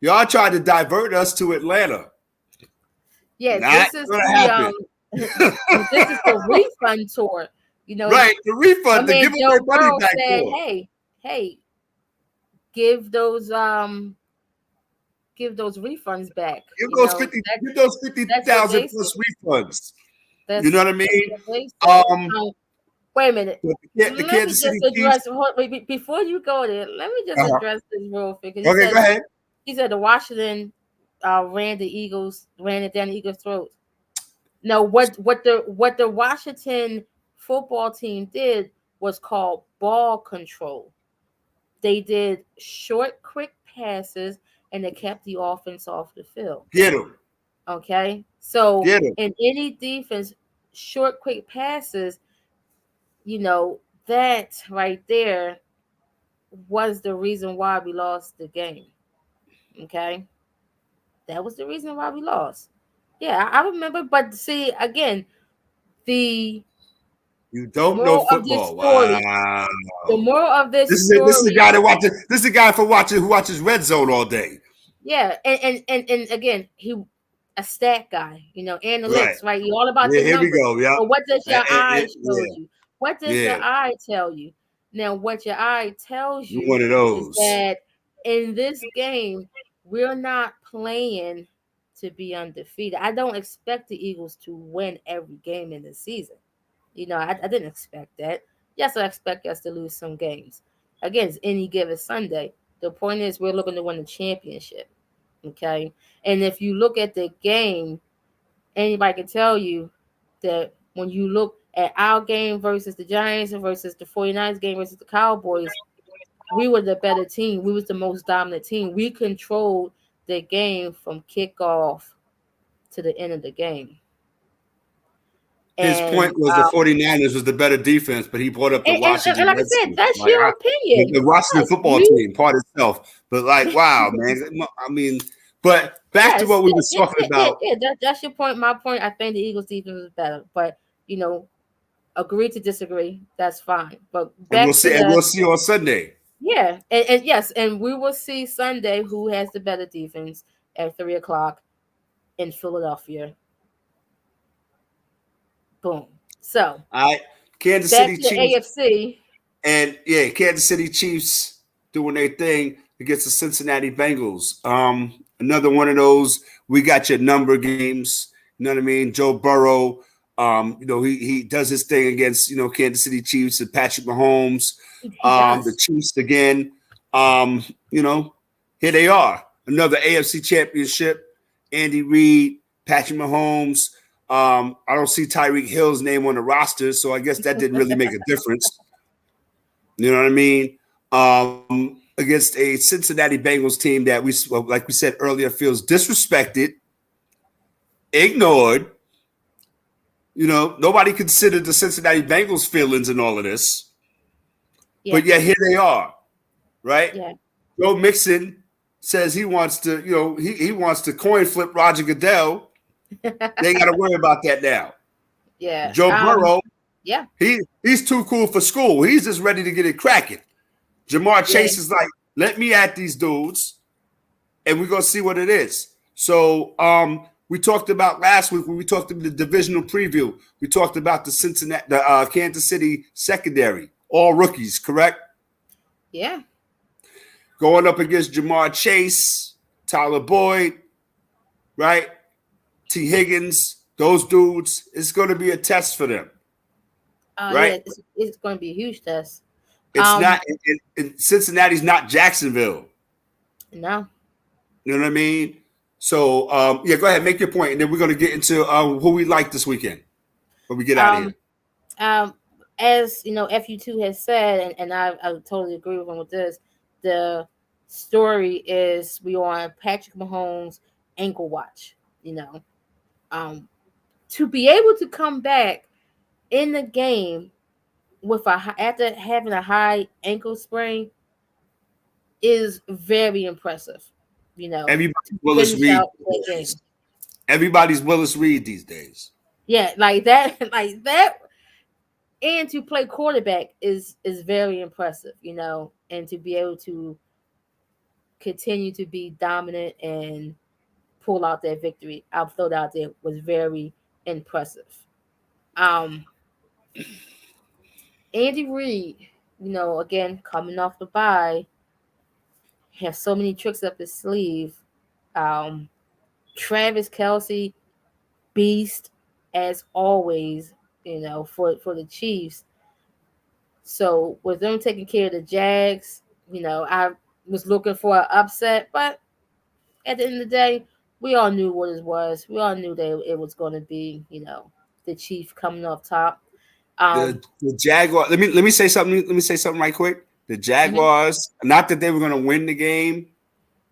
Y'all tried to divert us to Atlanta. Yeah, Not this is the refund tour. You know, right? The refund to give them their money back. Said, hey, give those refunds back. Give those 50,000 plus refunds. You know what I mean? Wait a minute. Let me just address before you go there. Let me just address this real quick. Okay, go ahead. He said the Washington ran it down the Eagles' throats. No, what the Washington football team did was called ball control. They did short, quick passes, and they kept the offense off the field. Get them. Okay, so in any defense, short, quick passes, you know, that right there was the reason why we lost the game. Okay, that was the reason why we lost. Yeah, I remember. But see, again, you don't know football. Wow. The moral of this This story. This is the guy that watches. This is the guy who watches Red Zone all day. Yeah, and again, he a stat guy, you know, analytics, right? You all about the numbers. Here we go. Yeah. But what does your eye show you? What does your eye tell you? Now, what your eye tells you one of those. Is that in this game, we're not playing to be undefeated. I don't expect the Eagles to win every game in the season. You know, I didn't expect that. Yes, I expect us to lose some games. Again, it's any given Sunday. The point is we're looking to win the championship. Okay. And if you look at the game, anybody can tell you that when you look at our game versus the Giants and versus the 49ers game versus the Cowboys, we were the better team. We was the most dominant team. We controlled the game from kickoff to the end of the game. His point was the 49ers was the better defense, but he brought up the Washington. And like I said, that's like, your opinion. The Washington football team, part itself. But like, wow, man. I mean, But back to Yes, what we were talking about, that's your point. My point. I think the Eagles' defense is better, but you know, agree to disagree. That's fine. But and we'll back to see, and the we'll see on Sunday. yeah, and yes, and we will see Sunday who has the better defense at 3 o'clock in Philadelphia. Boom. So All right, Kansas back City to the Chiefs, AFC. and yeah, Kansas City Chiefs doing their thing against the Cincinnati Bengals. Another one of those. We got your number games. You know what I mean? Joe Burrow. He does his thing against Kansas City Chiefs and Patrick Mahomes. The Yes. Chiefs again. Um, you know, Here they are. Another AFC Championship. Andy Reid, Patrick Mahomes. I don't see Tyreek Hill's name on the roster, so I guess that didn't really make a difference. You know what I mean? Against a Cincinnati Bengals team that like we said earlier, feels disrespected, ignored. Nobody considered the Cincinnati Bengals' feelings in all of this, Yeah. but yet here they are, right? Yeah. Joe Mixon says he wants to, he wants to coin flip Roger Goodell. They ain't got to worry about that now. Yeah. Joe Burrow, Yeah. he's too cool for school. He's just ready to get it cracking. Jamar Yeah. Chase is like, let me at these dudes, and we're gonna see what it is. So we talked about last week when we talked about the divisional preview. We talked about the Kansas City secondary, all rookies, correct? Yeah. Going up against Jamar Chase, Tyler Boyd, right? T. Higgins, those dudes. It's going to be a test for them, Yeah. right? It's going to be a huge test. It's not. Cincinnati's not Jacksonville. No. You know what I mean? So yeah, go ahead, make your point, and then we're going to get into who we like this weekend when we get out of here. Um, as you know, FU2 has said, and I totally agree with him with this. The story is we are on Patrick Mahomes' ankle watch. You know, to be able to come back in the game with after having a high ankle sprain is very impressive. You know, Everybody's to Willis finish Reed out that these game. days. Everybody's Willis Reed these days. Yeah, like that, like that, and to play quarterback is very impressive. You know, and to be able to continue to be dominant and pull out that victory, I'll throw it out there, was very impressive. Um, Andy Reid, you know, again coming off the bye, has so many tricks up his sleeve. Um, Travis Kelsey, beast as always, you know, for the Chiefs. So with them taking care of the Jags, you know, I was looking for an upset, but at the end of the day, we all knew what it was. We all knew that it was going to be, you know, the Chief coming off top. Um, The Jaguars. Let me say something. Let me say something right quick. The mhm. Jaguars. Not that they were going to win the game,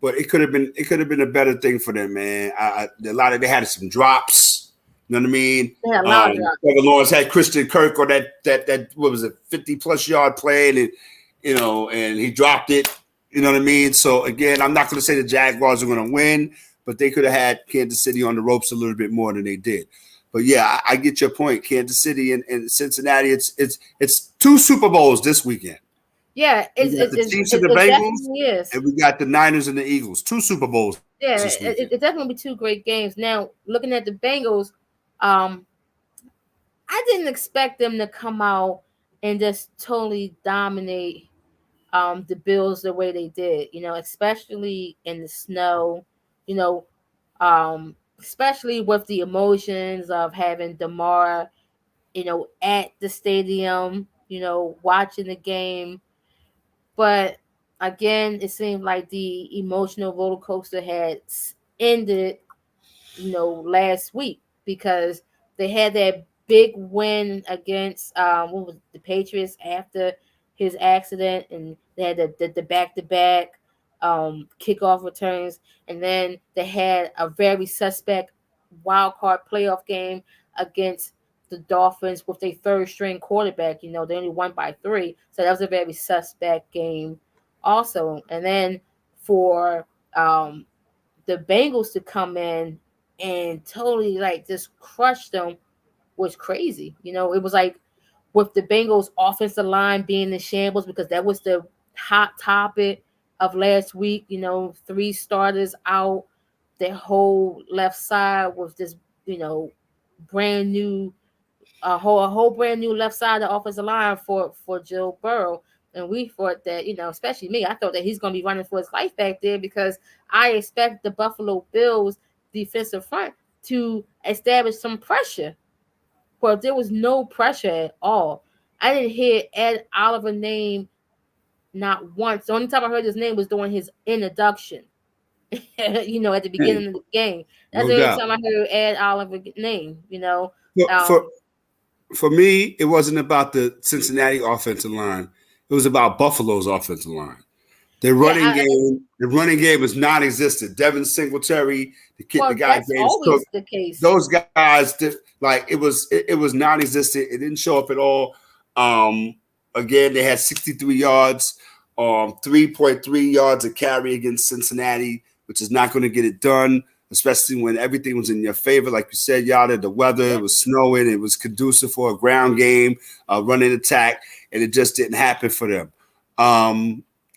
but it could have been a better thing for them, man. They had some drops. You know what I mean? They had a lot of Trevor Lawrence had Christian Kirk on that what was it, 50+ yard play, and he dropped it. You know what I mean? So again, I'm not going to say the Jaguars are going to win, but they could have had Kansas City on the ropes a little bit more than they did. But yeah, I get your point. Kansas City and Cincinnati. It's two Super Bowls this weekend. yeah, We got the Chiefs and the it Bengals, definitely is. and we got the Niners and the Eagles. Two Super Bowls Yeah, this weekend. it definitely be two great games. Now, looking at the Bengals, um, I didn't expect them to come out and just totally dominate the Bills the way they did, you know, especially in the snow, you know, especially with the emotions of having Damar, you know, at the stadium, you know, watching the game. But again, it seemed like the emotional roller coaster had ended, you know, last week because they had that big win against what was the Patriots after his accident, and they had the back to back kickoff returns, and then they had a very suspect wild card playoff game against the Dolphins with their third string quarterback. You know, they only won by 3, so that was a very suspect game, also. And then for the the Bengals to come in and totally like just crush them was crazy. It was like with the Bengals offensive line being in shambles because that was the hot topic of last week. Three starters out. Their whole left side was just, brand new, a whole brand new left side of the offensive line for Joe Burrow. And we thought that, especially me, I thought that he's going to be running for his life back there because I expect the Buffalo Bills defensive front to establish some pressure. But there was no pressure at all. I didn't hear Ed Oliver name not once. The only time I heard his name was during his introduction. At the Hey, beginning of the game. That's no the only doubt. time I heard Ed Oliver name. For, for Um, for me, it wasn't about the Cincinnati offensive line. It was about Buffalo's offensive line. yeah, The running game is non-existent. Devin Singletary, the well, guy that's James Cook, always the case. those guys did, like it was non-existent. It didn't show up at all. Um, Again, they had 63 yards, 3.3 yards a carry against Cincinnati, which is not going to get it done, especially when everything was in your favor. Like you said, Yada, the weather, Yeah. it was snowing, it was conducive for a ground game, running attack, and it just didn't happen for them.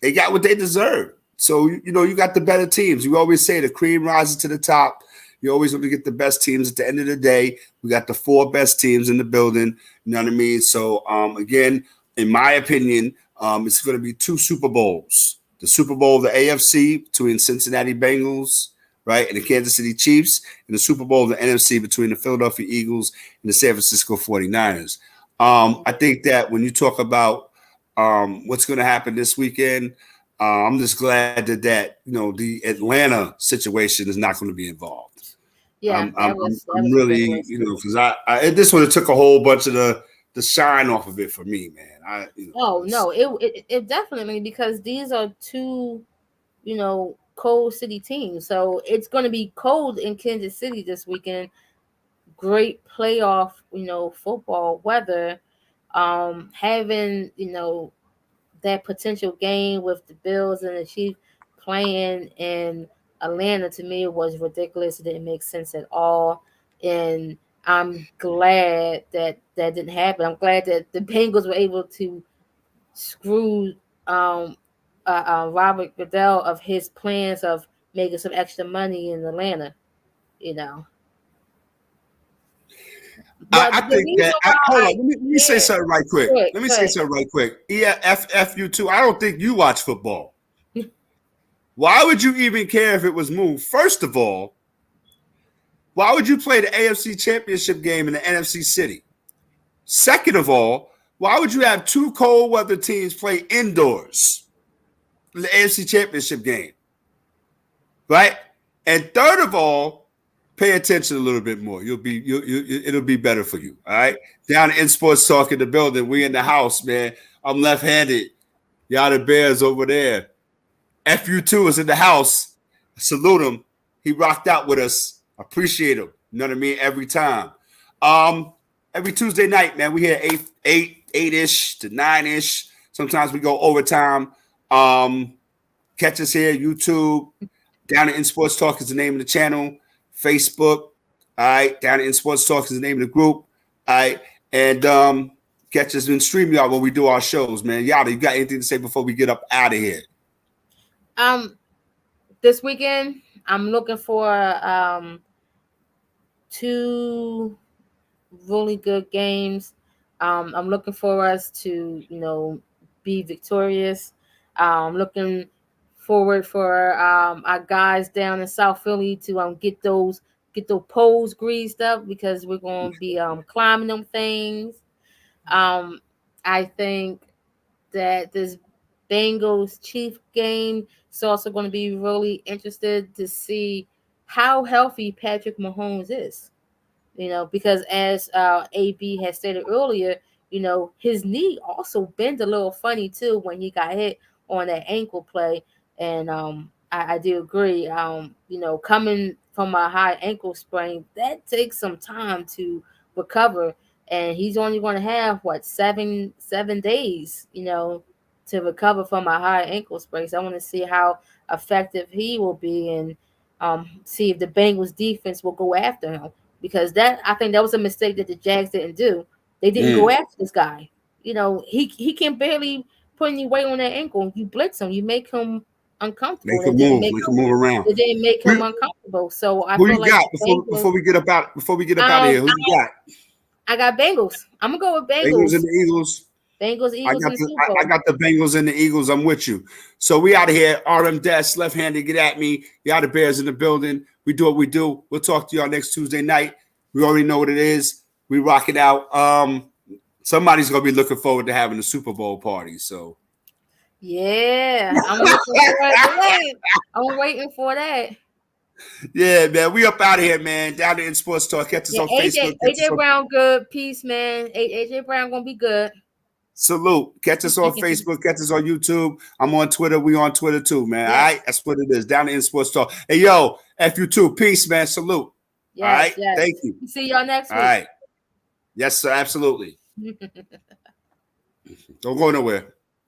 They got what they deserved. So, you got the better teams. You always say the cream rises to the top. You always want to get the best teams at the end of the day. We got the four best teams in the building. You know what I mean? So, again, in my opinion, it's going to be two Super Bowls. The Super Bowl of the AFC between Cincinnati Bengals, right, and the Kansas City Chiefs, and the Super Bowl of the NFC between the Philadelphia Eagles and the San Francisco 49ers. I think that when you talk about what's going to happen this weekend, I'm just glad that the Atlanta situation is not going to be involved. Yeah, that was I'm a good really, list. because this one took a whole bunch of the shine off of it for me, man. Oh no, it definitely, because these are two, cold city teams. So it's going to be cold in Kansas City this weekend. Great playoff, football weather. Having, that potential game with the Bills and the Chiefs playing in Atlanta, to me, was ridiculous. It didn't make sense at all. And I'm glad that that didn't happen. I'm glad that the Bengals were able to screw um, Robert Goodell of his plans of making some extra money in Atlanta. You know, but I the think reason that why hold I on. Let me say care, something right quick. good, Let me say good. something right quick. Yeah, F you too. I don't think you watch football. Why would you even care if it was moved? First of all, why would you play the AFC Championship game in the NFC City? Second of all, why would you have two cold weather teams play indoors in the AFC Championship game? Right? And third of all, pay attention a little bit more. It'll be better for you. All right. Down in Sports Talk in the building. We in the house, man. I'm left-handed. Y'all the Bears over there. FU2 is in the house. Salute him. He rocked out with us. Appreciate him. You know what I mean? Every time. Um, every Tuesday night, man, we here 8-ish to 9-ish. Sometimes we go overtime. Catch us here, YouTube. Down in Sports Talk is the name of the channel. Facebook. All right. Down in Sports Talk is the name of the group. All right. And catch us in StreamYard when we do our shows, man. Yada, you got anything to say before we get up out of here? Um, this weekend I'm looking for two really good games. I'm looking for us to, be victorious. Looking forward for our guys down in South Philly to get those poles greased up because we're gonna be climbing them things. Um, I think that this Bengals Chief game is also going to be really interested to see how healthy Patrick Mahomes is. Because as AB has stated earlier, his knee also bent a little funny too when he got hit on that ankle play. And I do agree. Coming from a high ankle sprain, that takes some time to recover. And he's only going to have what 7 days, to recover from a high ankle sprain. So I want to see how effective he will be. And See if the Bengals defense will go after him, because I think that was a mistake that the Jags didn't do. They didn't go after this guy. You know, he can barely put any weight on that ankle. You blitz him, you make him uncomfortable. They can move around. It didn't make him uncomfortable. So I Who feel you like got Bengals, before we get up out of here? Who you got? I got Bengals. I'm gonna go with Bengals Bengals. and the Eagles. Bengals, Eagles in the Super Bowl. I got the Bengals and the Eagles. I'm with you. So we out of here. RM Desk, left-handed, get at me. The Outer Bears in the building. We do what we do. We'll talk to y'all next Tuesday night. We already know what it is. We rock it out. Somebody's gonna be looking forward to having a Super Bowl party. So yeah, I'm looking forward to that. I'm waiting for that. Yeah, man. We up out of here, man. Down to In Sports Talk. Catch us on Facebook. AJ Brown good. Peace, man. AJ Brown gonna be good. Salute. Catch us on Facebook. Catch us on YouTube. I'm on Twitter. We on Twitter too, man. Yes. All right. That's what it is. Down to In Sports Talk. Hey, yo, F you too. Peace, man. Salute. Yes, all right. Yes. Thank you. See y'all next week. All right. Yes, sir. Absolutely. Don't go nowhere.